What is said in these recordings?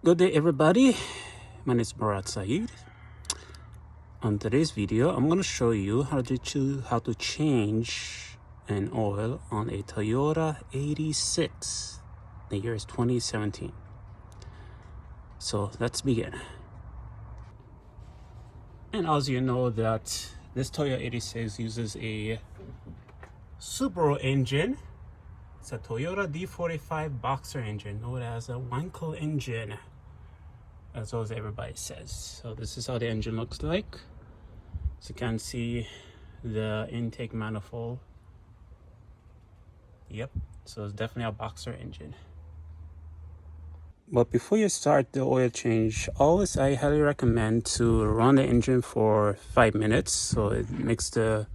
Good day everybody, my name is Murat Saeed. On today's video, I'm going to show you how to change an oil on a Toyota 86. The year is 2017. So let's begin. And as you know that this Toyota 86 uses a Subaru engine. It's a Toyota D45 boxer engine known as a Wankel engine, as well as everybody says. So this is how the engine looks like. So you can see the intake manifold. Yep, so it's definitely a boxer engine. But before you start the oil change, I highly recommend to run the engine for 5 minutes, so it makes to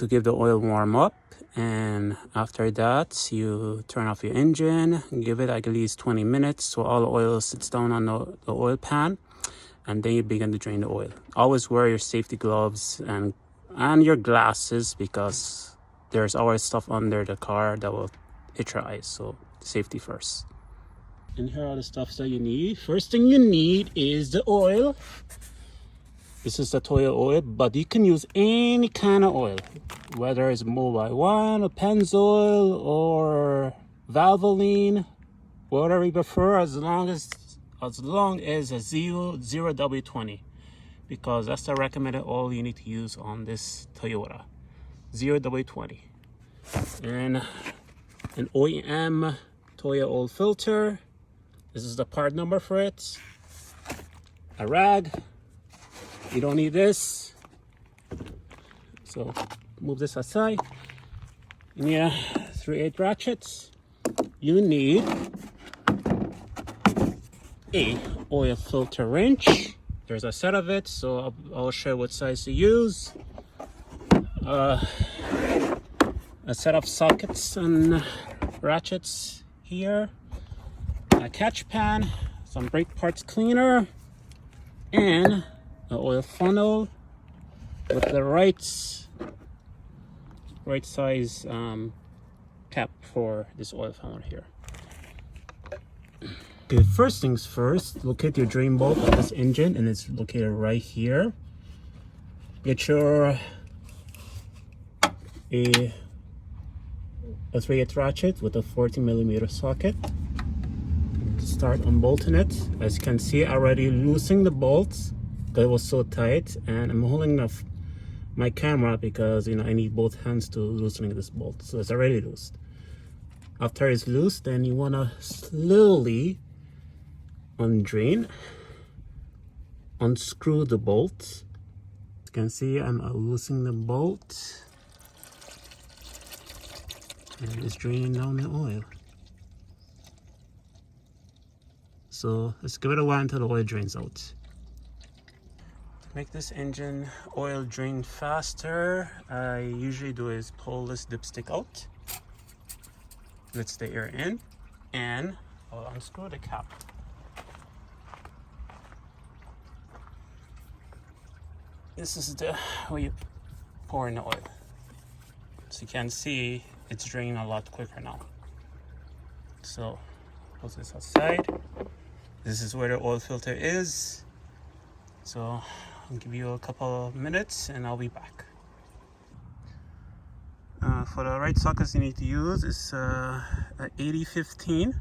give the oil warm up. And after that, you turn off your engine, give it at least 20 minutes so all the oil sits down on the oil pan, and then you begin to drain the oil. Always wear your safety gloves and your glasses, because there's always stuff under the car that will hit your eyes, so safety first. And here are the stuffs that you need. First thing you need is the oil. This is the Toyota oil, but you can use any kind of oil, whether it's Mobil 1 or Pennzoil or Valvoline, whatever you prefer, as long as a 0W20, because that's the recommended oil you need to use on this Toyota, 0W20. And an OEM Toyota oil filter. This is the part number for it. A rag. You don't need this, so move this aside. You need 3/8 ratchets. You need a oil filter wrench. There's a set of it, so I'll show you what size to use. A set of sockets and ratchets here. A catch pan, some brake parts cleaner, and an oil funnel with the right size cap for this oil funnel here. Okay, first things first, locate your drain bolt of this engine, and it's located right here. Get your a 3/8 ratchet with a 40mm socket. Start unbolting it. As you can see, already loosening the bolts because it was so tight, and I'm holding up my camera because I need both hands to loosening this bolt, so it's already loosed. After it's loose, then you want to slowly unscrew the bolt. You can see I'm loosening the bolt, and it's draining down the oil. So let's give it a while until the oil drains out. To make this engine oil drain faster, I usually do is pull this dipstick out, lets the air in, and I'll unscrew the cap. This is the way you pour in the oil. So you can see it's draining a lot quicker now. So put this aside. This is where the oil filter is. So I'll give you a couple of minutes and I'll be back. For the right sockets you need to use is a 8015.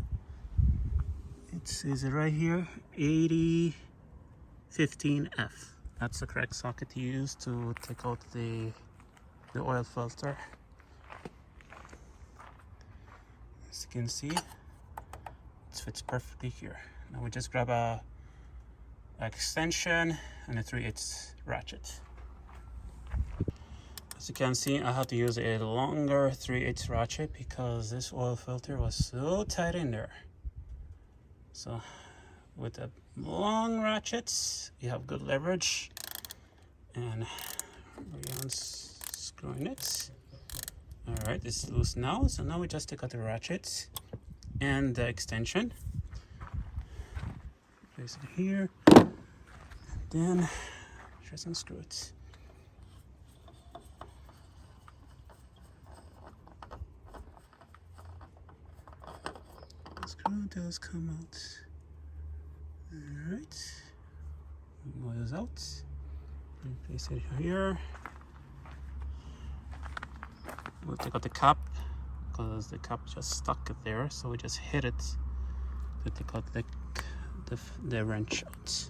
It says it right here, 8015F. That's the correct socket to use to take out the oil filter. As you can see, it fits perfectly here. Now we just grab a extension and a 3/8 ratchet. As you can see, I have to use a longer 3/8 ratchet because this oil filter was so tight in there. So with the long ratchets, you have good leverage, and we're unscrewing it. All right, this is loose now. So now we just take out the ratchets and the extension. Place it here, then just unscrew it. Screw does come out. Alright, oil's out. Place it here. We'll take out the cap because the cap just stuck it there, so we just hit it to take out the wrench out.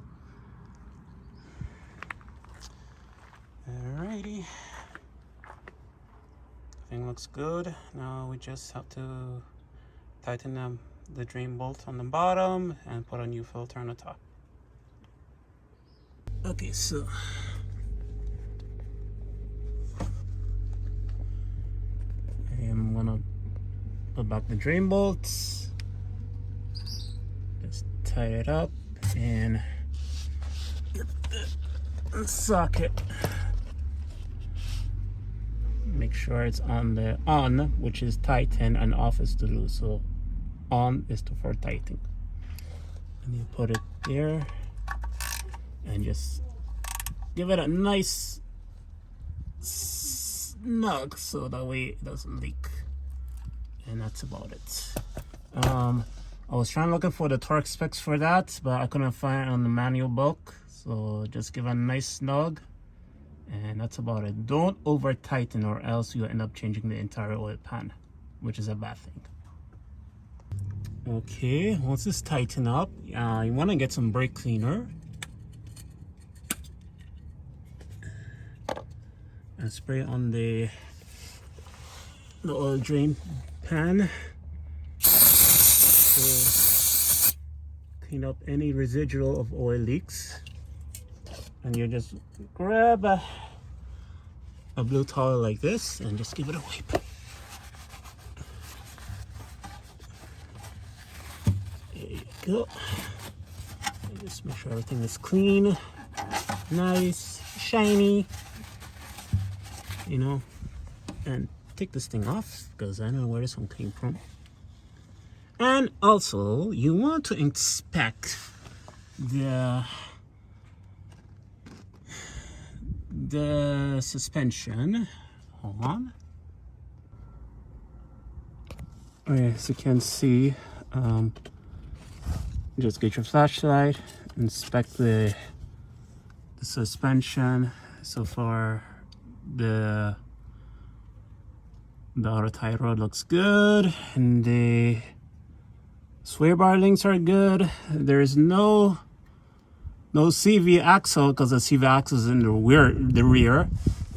Alrighty, everything looks good. Now we just have to tighten the drain bolt on the bottom and put a new filter on the top. Okay, so I'm gonna put back the drain bolts, just tie it up and get the socket. Make sure it's on the on, which is tighten, and off is to loose. So on is for tightening, and you put it there and just give it a nice snug so that way it doesn't leak. And that's about it. I was looking for the torque specs for that, but I couldn't find it on the manual book, so just give it a nice snug, and that's about it. Don't over tighten or else you'll end up changing the entire oil pan, which is a bad thing. Okay, once it's tightened up, you want to get some brake cleaner and spray it on the oil drain pan to clean up any residual of oil leaks. And you just grab a blue towel like this and just give it a wipe. There you go. And just make sure everything is clean, nice, shiny, you know. And take this thing off because I don't know where this one came from. And also you want to inspect the suspension. Hold on. As you can see, just get your flashlight, inspect the suspension. So far the auto tie rod looks good, and the sway bar links are good. There's no CV axle because the CV axle is in the rear.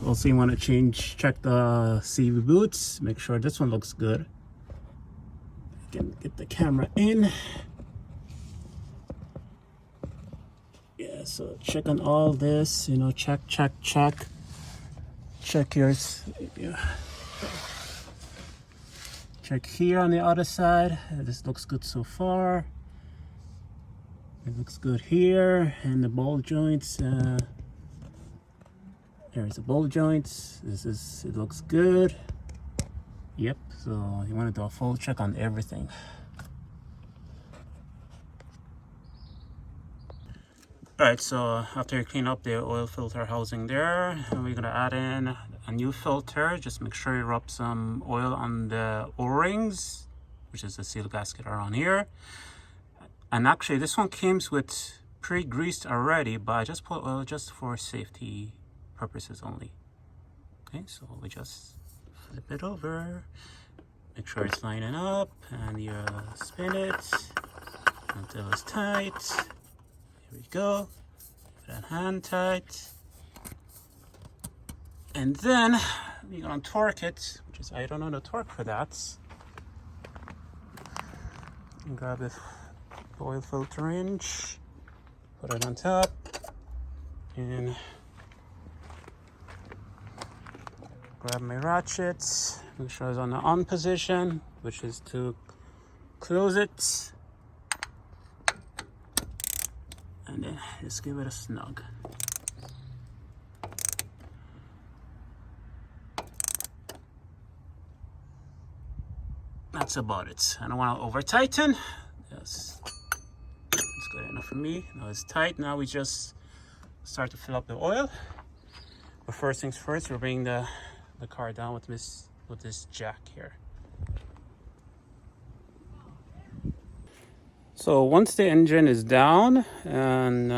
Also, you want to check the CV boots, make sure this one looks good. You can get the camera in. Yeah, so check on all this, you know, check yours. Yeah. Check here on the other side. This looks good so far. It looks good here, and the ball joints. There's the ball joints. It looks good. Yep. So you want to do a full check on everything. Alright, so after you clean up the oil filter housing there, we're gonna add in a new filter. Just make sure you rub some oil on the O-rings, which is the seal gasket around here. And actually this one comes with pre-greased already, but I just put oil just for safety purposes only. Okay, so we just flip it over, make sure it's lining up, and you spin it until it's tight. Here we go. Give it a hand tight. And then we're gonna torque it, which is, I don't know the torque for that. And grab the oil filter wrench, put it on top, and grab my ratchet, make sure it's on the on position, which is to close it. And then just give it a snug. That's about it. I don't want to over tighten. Yes, it's good enough for me. Now it's tight. Now we just start to fill up the oil. But first things first, we're bringing the car down with this jack here. So once the engine is down and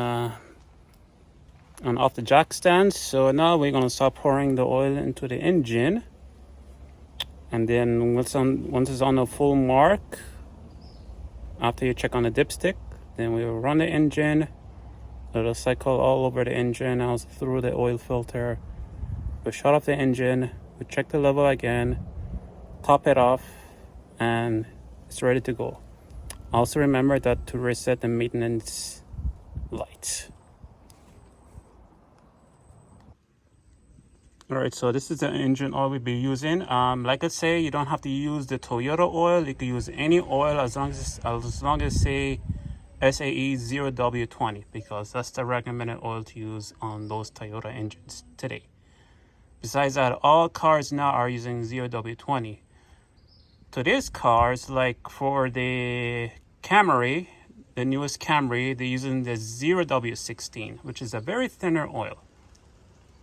off the jack stand, so now we're gonna start pouring the oil into the engine, and then once it's on a full mark, after you check on the dipstick, then we will run the engine. It'll cycle all over the engine, also through the oil filter. We'll shut off the engine, we check the level again, top it off, and it's ready to go. Also remember that to reset the maintenance lights. Alright, so this is the engine oil we'll be using. Like I say, you don't have to use the Toyota oil. You can use any oil as long as say SAE 0W20, because that's the recommended oil to use on those Toyota engines today. Besides that, all cars now are using 0W20. Today's cars, like for the Camry, the newest Camry, they're using the 0W16, which is a very thinner oil.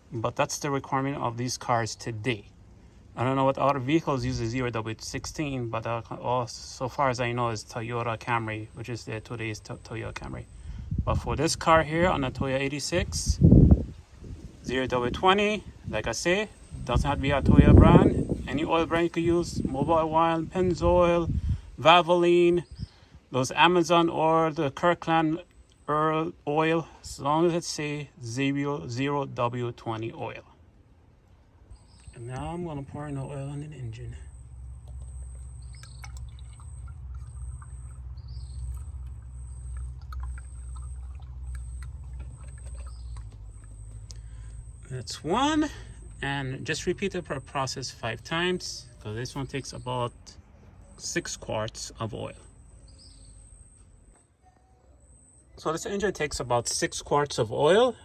But that's the requirement of these cars today. I don't know what other vehicles use the 0W16, but so far as I know is Toyota Camry, which is today's Toyota Camry. But for this car here on the Toyota 86, 0W20, like I say, doesn't have to be a Toyota brand. Any oil brand you could use, Mobil Oil, Pennzoil, Valvoline, those Amazon oil, the Kirkland oil, as long as it say 0W20 oil. And now I'm gonna pour in the oil on the engine. That's one, and just repeat the process 5 times, because this one takes about 6 quarts of oil. So this engine takes about 6 quarts of oil,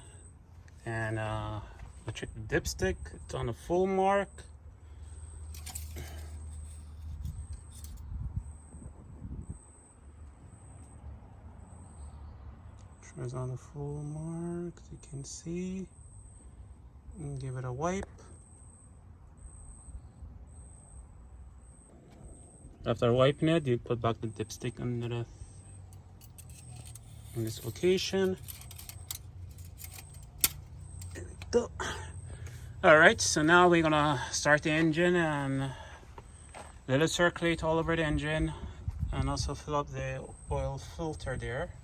and we'll check the dipstick. It's on a full mark. Sure it's on the full mark, as you can see. And give it a wipe. After wiping it, you put back the dipstick under in this location. There we go. All right, so now we're gonna start the engine and let it circulate all over the engine, and also fill up the oil filter there.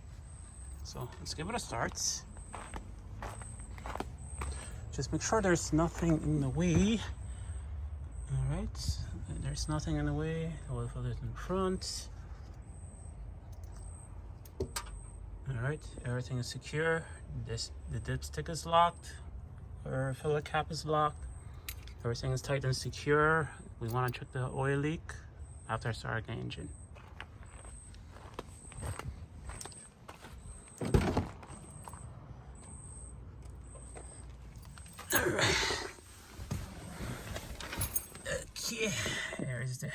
So let's give it a start. Just make sure there's nothing in the way. All right, there's nothing in the way. The oil filter is in front. All right, everything is secure. The dipstick is locked. Our filler cap is locked. Everything is tight and secure. We want to check the oil leak after starting the engine. All right. Okay, there's the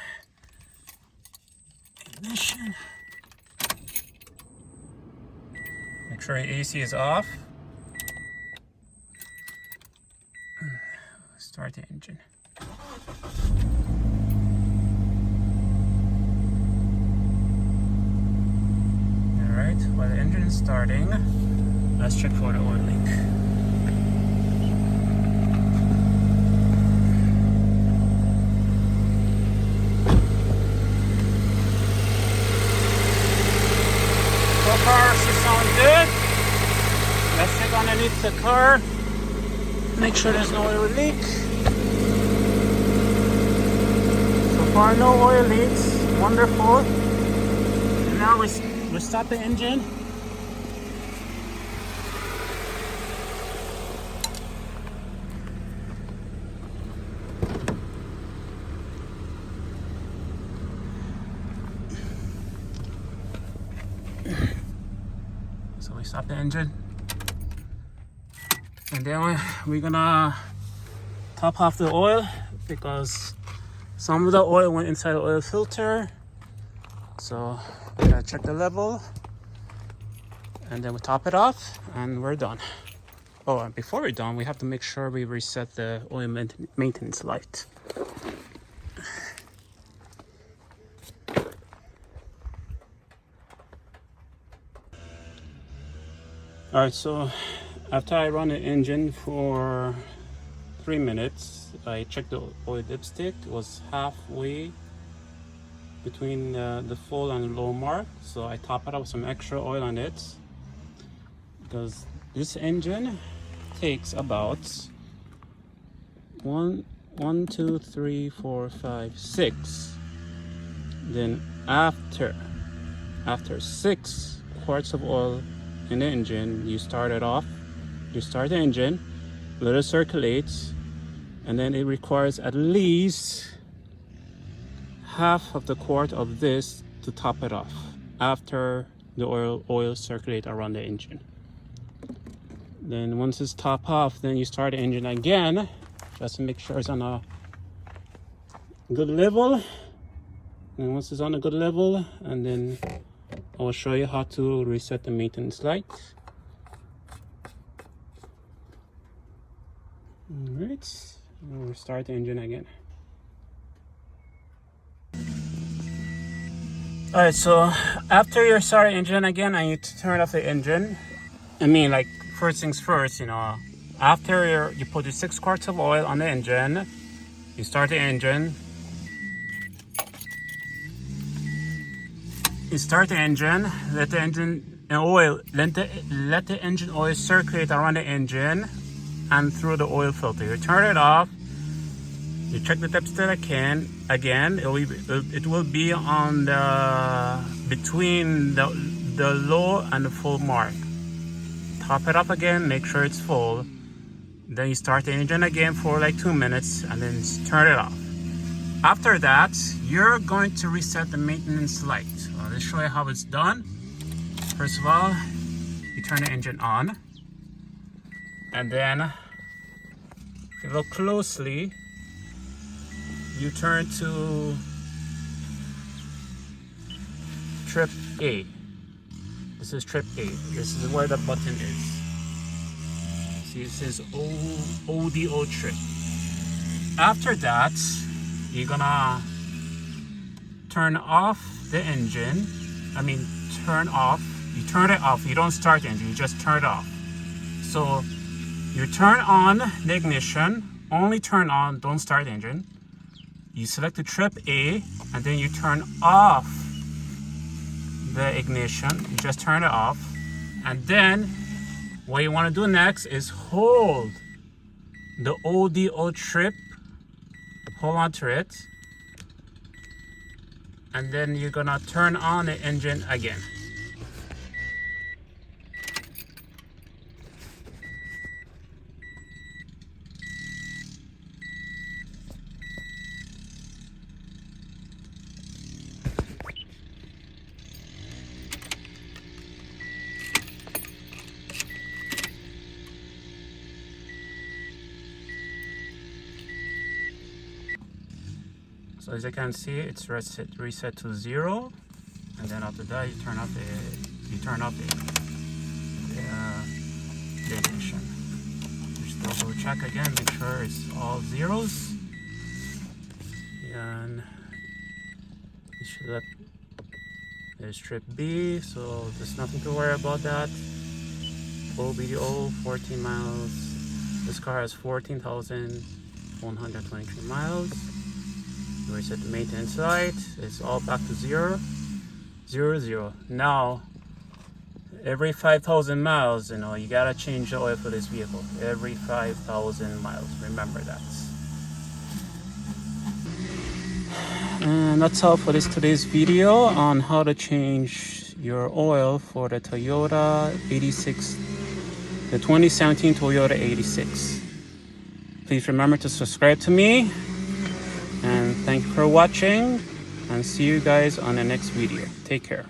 ignition. Make sure your AC is off. Start the engine. Alright, while the engine is starting, let's check for the oil leak. So far, it sounds good. Let's check underneath the car. Make sure there's no oil leak. So far, no oil leaks. Wonderful. And now we stop the engine. So we stop the engine. And then we're gonna top off the oil, because some of the oil went inside the oil filter. So we gotta check the level, and then we top it off, and we're done. Oh, and before we're done, we have to make sure we reset the oil maintenance light. All right, so after I run the engine for 3 minutes, I checked the oil dipstick. It was halfway between the full and low mark, so I top it up with some extra oil on it, because this engine takes about 1, 2, 3, 4, 5, 6. Then after 6 quarts of oil in the engine, you start the engine, let it circulate, and then it requires at least half of the quart of this to top it off after the oil circulate around the engine. Then once it's top off, then you start the engine again just to make sure it's on a good level. And once it's on a good level, and then I will show you how to reset the maintenance light. Alright, we'll start the engine again. Alright, so after you start the engine again, I need to turn off the engine. I mean, like, first things first, you know, after you put the 6 quarts of oil on the engine, you start the engine. You start the engine, let the engine oil circulate around the engine and through the oil filter. You turn it off. You check the dipstick again. It will be on between the low and the full mark. Top it up again, make sure it's full. Then you start the engine again for like 2 minutes and then turn it off. After that, you're going to reset the maintenance light. Let's show you how it's done. First of all, you turn the engine on, and then if you look closely, you turn to trip A. This is trip A. This is where the button is. See, it says ODO trip. After that, you're gonna turn off the engine. You turn it off. You don't start the engine, you just turn it off. So you turn on the ignition, only turn on, don't start the engine. You select the trip A, and then you turn off the ignition, you just turn it off. And then what you want to do next is hold the ODO trip, hold on to it, and then you're gonna turn on the engine again. So as you can see, it's reset to 0, and then after that you turn off the ignition. Just double check again, make sure it's all zeros, and you should let there's trip B, so there's nothing to worry about that. OBDO 14 miles. This car has 14,123 miles. Reset the maintenance light. It's all back to 0, 0, 0. Now, every 5,000 miles, you know, you gotta change the oil for this vehicle. Every 5,000 miles. Remember that. And that's all for today's video on how to change your oil for the Toyota 86, the 2017 Toyota 86. Please remember to subscribe to me. And thank you for watching, and see you guys on the next video. Take care.